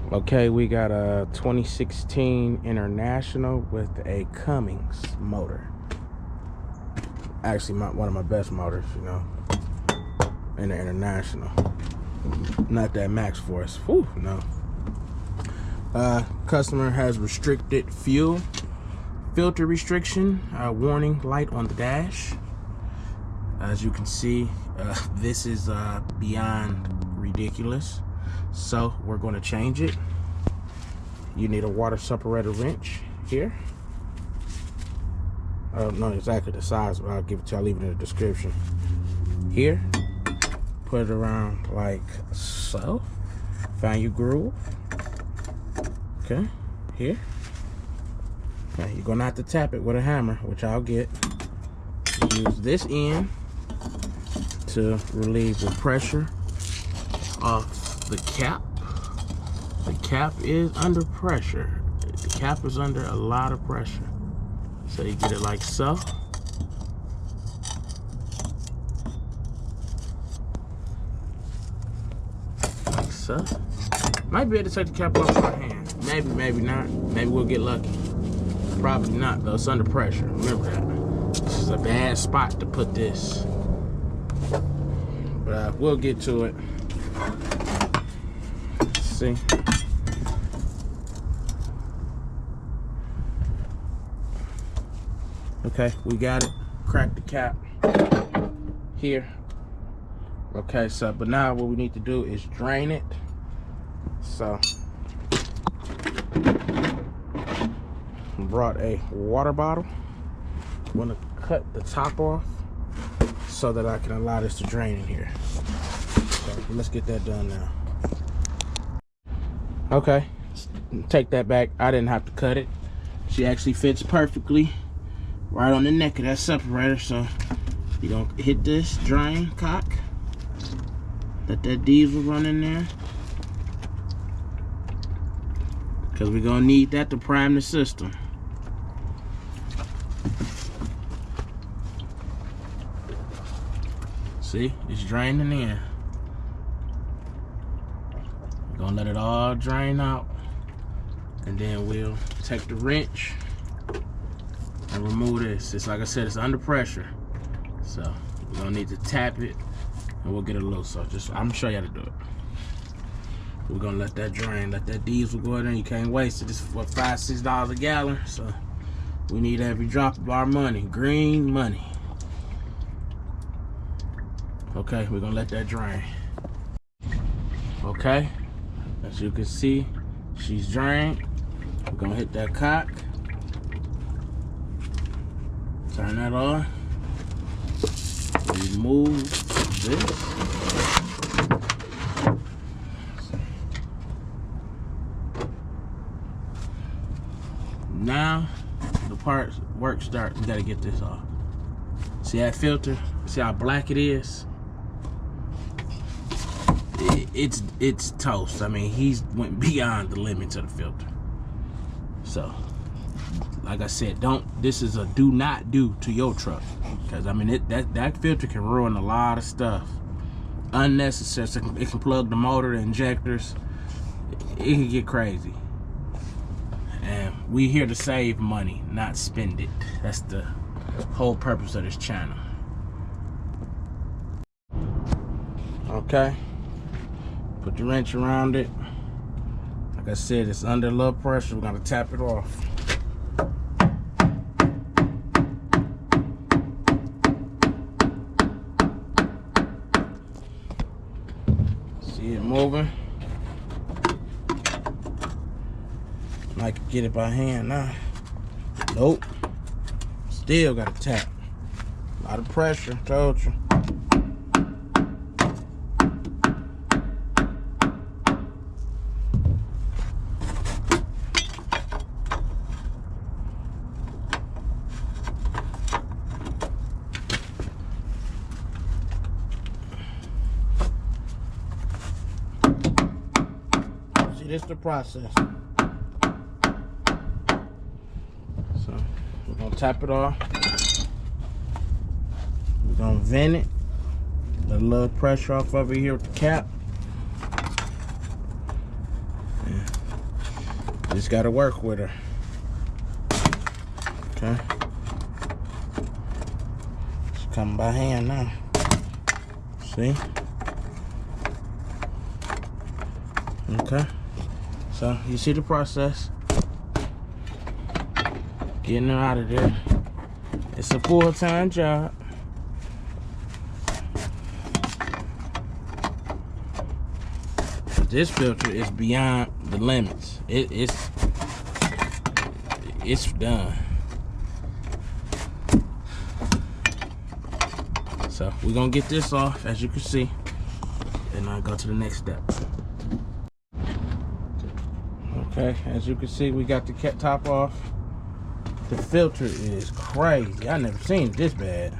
Okay, we got a 2016 International with a Cummins motor. Actually, one of my best motors, you know, in the International. Not that Max Force. Whew, no. Customer has restricted fuel. Filter restriction. Warning light on the dash. As you can see, this is beyond ridiculous. So we're going to change it. You need a water separator wrench here. I don't know exactly the size, but I'll give it to you. I'll leave it in the description. Here, put it around like so. Find your groove. Okay, here. Okay, you're gonna have to tap it with a hammer, which I'll get. Use this end to relieve the pressure off the cap. The cap is under pressure. The cap is under a lot of pressure. So you get it like so. Like so. Might be able to take the cap off my hand. Maybe, maybe not. Maybe we'll get lucky. Probably not though, it's under pressure. Remember that. This is a bad spot to put this. But we'll get to it. Let's see. Okay, we got it. Crack the cap here. Okay, so but now what we need to do is drain it. So brought a water bottle. I'm gonna cut the top off so that I can allow this to drain in here. So let's get that done now. Okay, take that back. I didn't have to cut it. She actually fits perfectly right on the neck of that separator. So you're gonna hit this drain cock, let that diesel run in there, because we're gonna need that to prime the system. See, it's draining in. We're gonna let it all drain out, and then we'll take the wrench and remove this. It's like I said, it's under pressure, so we're gonna need to tap it, and we'll get it loose. So I'm gonna show you how to do it. We're gonna let that drain, let that diesel go in there. You can't waste it. It's for $5, $6 a gallon, so we need every drop of our money, green money. Okay, we're gonna let that drain. Okay, as you can see, she's drained. We're gonna hit that cock. Turn that on. Remove this. Now the work starts. We gotta get this off. See that filter? See how black it is? It's toast. I mean, he's went beyond the limits of the filter. So, like I said, this is a do not do to your truck, because I mean that filter can ruin a lot of stuff. Unnecessary. So it can plug the motor, the injectors. It can get crazy. And we here to save money, not spend it. That's the whole purpose of this channel. Okay. Put the wrench around it. Like I said, it's under low pressure. We're gonna tap it off. See it moving? I can get it by hand now. Nope. Still gotta tap. A lot of pressure, told you. See, this is the process. So we're gonna tap it off. We're gonna vent it. Let a little pressure off over here with the cap. And Just gotta work with her. Okay. It's coming by hand now. See? Okay. So you see the process. Getting her out of there. It's a full-time job. This filter is beyond the limits. It's done. So we're gonna get this off, as you can see, and I'll go to the next step. Okay, as you can see, we got the top off. The filter is crazy. I never seen it this bad.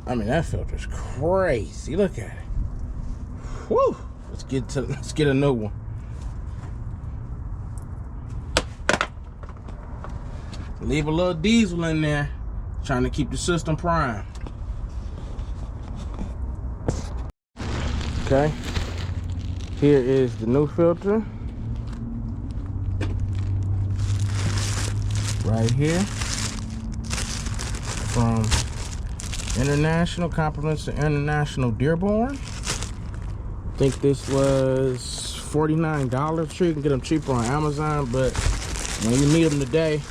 I mean, that filter's crazy. Look at it. Woo! Let's get a new one. Leave a little diesel in there, trying to keep the system prime. Okay. Here is the new filter. Right here. From International, compliments to International Dearborn. I think this was $49. Sure, you can get them cheaper on Amazon, but when you need them today,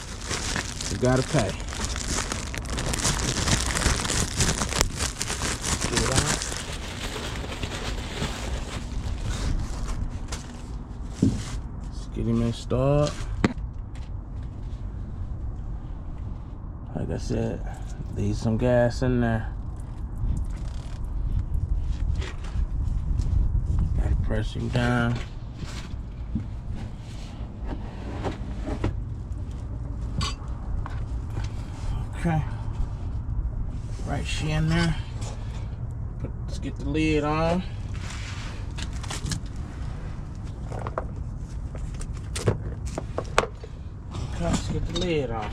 you gotta pay. Get it out. Let's get him installed. Like I said, leave some gas in there. Gotta press him down. Okay. Right she in there. Let's get the lid on. Okay, let's get the lid on.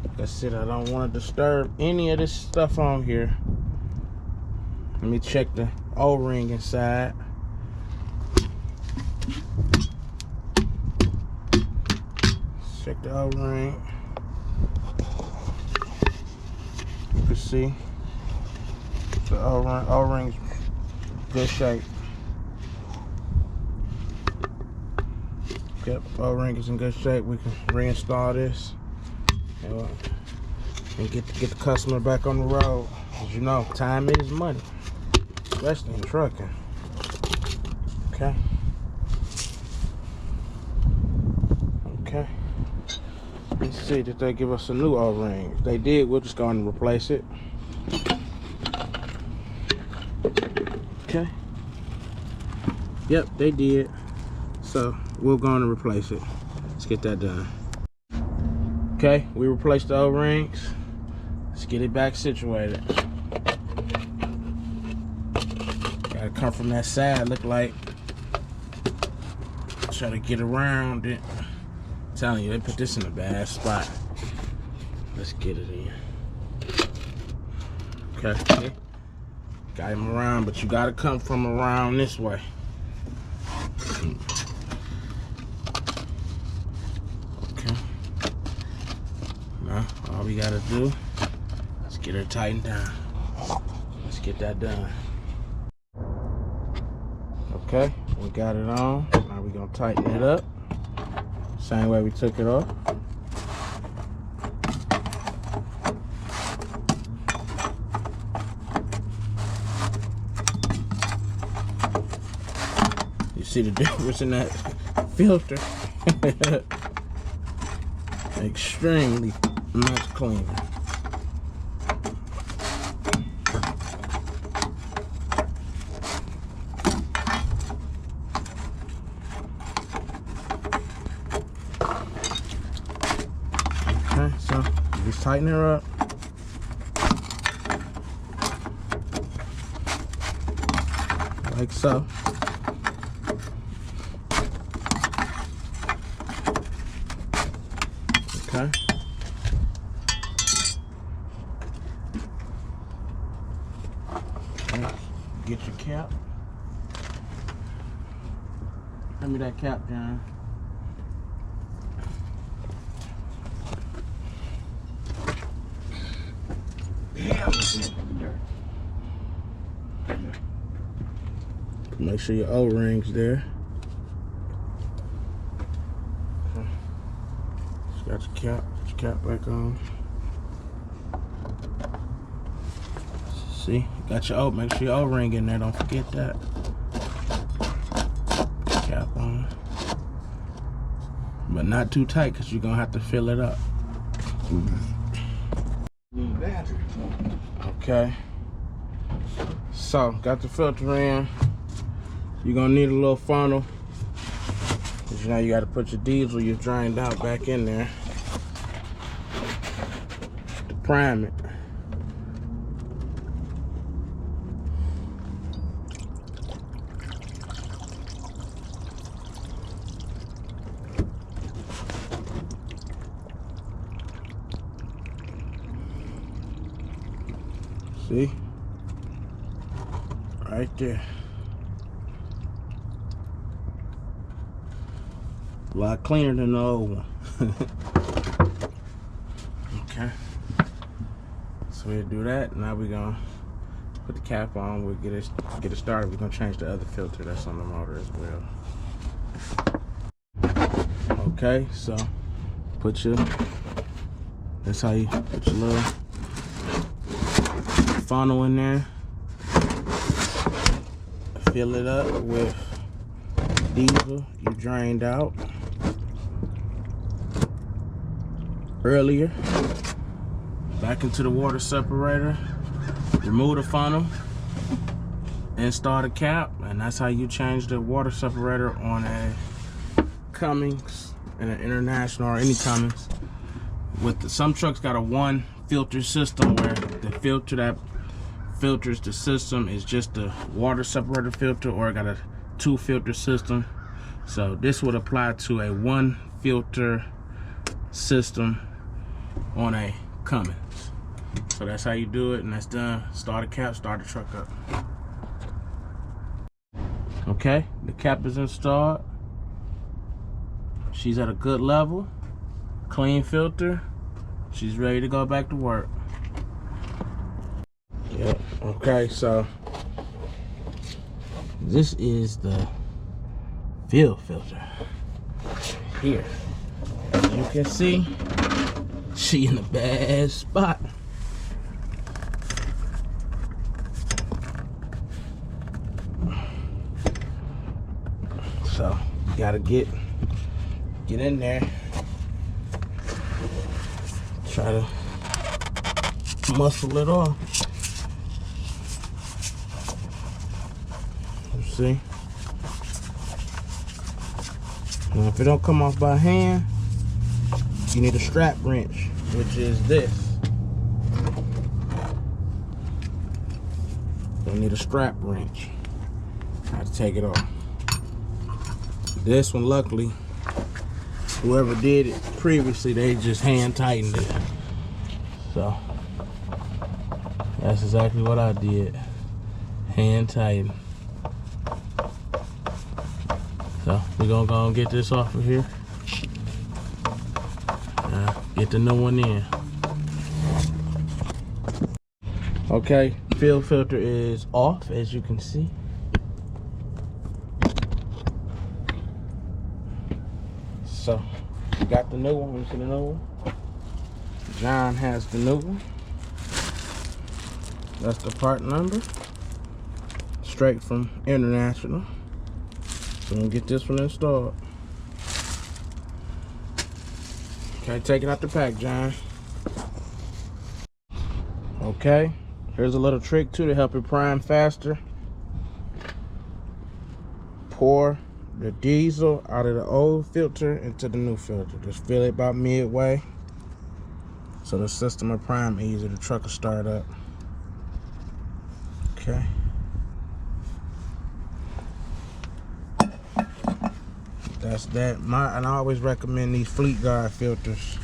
Like I said, I don't want to disturb any of this stuff on here. Let me check the O-ring inside. Check the O-ring. You can see the O-ring's good shape. Yep, O-ring is in good shape. We can reinstall this and get the customer back on the road. As you know, time is money, especially in trucking. Okay. Okay. Let's see, did they give us a new O-ring? If they did, we'll just go and replace it. Okay. Yep, they did. So we'll go and replace it. Let's get that done. Okay, we replaced the O-rings. Let's get it back situated. Gotta come from that side, look like. Try to get around it. I'm telling you, they put this in a bad spot. Let's get it in. Okay. Got him around, but you gotta come from around this way. Okay. Now, all we gotta do is get her tightened down. Let's get that done. Okay, we got it on. Now we're gonna tighten it up. Same way we took it off. You see the difference in that filter? Extremely much cleaner. Okay, so just tighten her up. Like so. Okay. Get your cap. Hand me that cap, John. Make sure your O-ring's there. Okay. Just got your cap back on. See, got your O. Make sure your O-ring in there. Don't forget that. Cap on, but not too tight because you're gonna have to fill it up. Okay. So got the filter in. You're gonna need a little funnel. Cause you know you gotta put your diesel you drained out back in there to prime it. See? Right there. A lot cleaner than the old one. Okay. So we'll do that. Now we're gonna put the cap on. We'll get it started. We're gonna change the other filter that's on the motor as well. Okay, so that's how you put your little funnel in there. Fill it up with diesel you drained out earlier. Back into the water separator. Remove the funnel. Install the cap, and that's how you change the water separator on a Cummins and an International or any Cummins. Some trucks got a one filter system where the filter that filters the system is just the water separator filter, or got a 2 filter system. So this would apply to a 1 filter system on a Cummins. So that's how you do it, and that's done. Start the cap, start the truck up. Okay, the cap is installed. She's at a good level, clean filter. She's ready to go back to work. Yep. Okay, so this is the fuel filter here. As you can see, she in a bad spot. So you gotta get in there, try to muscle it off. See? Now if it don't come off by hand, you need a strap wrench, which is this. You'll need a strap wrench. I have to take it off. This one, luckily, whoever did it previously, they just hand tightened it. So that's exactly what I did. Hand tighten. So we're gonna go and get this off of here. Get the new one in. Okay, fuel filter is off, as you can see. So we got the new one. You see the new one? John has the new one. That's the part number. Straight from International. So we'll get this one installed. Okay, take it out the pack, John. Okay, here's a little trick too to help it prime faster. Pour the diesel out of the old filter into the new filter. Just fill it about midway, so the system will prime easier. The truck will start up. Okay. That's that. And I always recommend these Fleet Guard filters.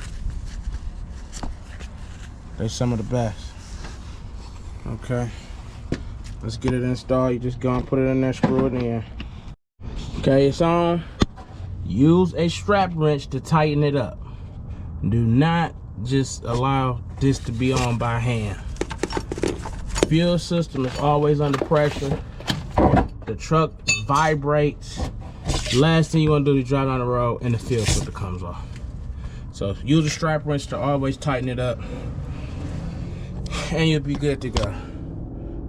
They're some of the best. Okay. Let's get it installed. You just go and put it in there, screw it in. Okay, it's on. Use a strap wrench to tighten it up. Do not just allow this to be on by hand. Fuel system is always under pressure. The truck vibrates. Last thing you want to do is drive down the road and the fuel filter comes off. So use a strap wrench to always tighten it up, and you'll be good to go.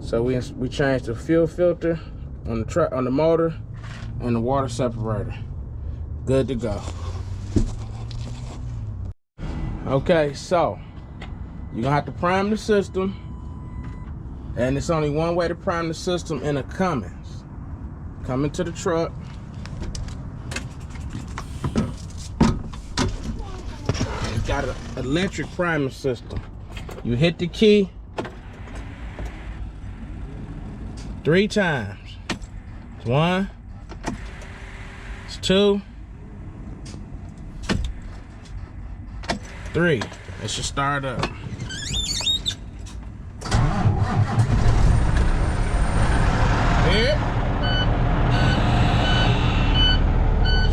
So we changed the fuel filter on the truck, on the motor, and the water separator. Good to go. Okay, so you're gonna have to prime the system, and it's only one way to prime the system in a Cummins. Come into the truck. It's got an electric priming system. You hit the key 3 times. It's 1, it's 2, 3. It should start up. Here.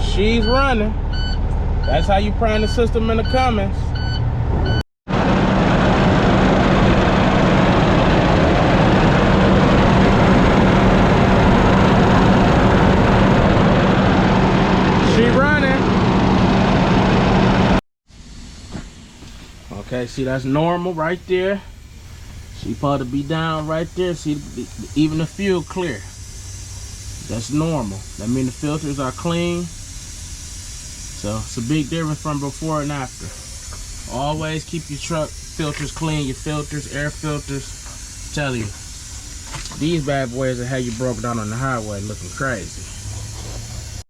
She's running. That's how you prime the system in the Cummins. She running. Okay, see, that's normal right there. She supposed to be down right there. See, even the fuel clear. That's normal. That means the filters are clean. So it's a big difference from before and after. Always keep your truck filters clean. Your filters, air filters. I tell you, these bad boys will have you broke down on the highway looking crazy.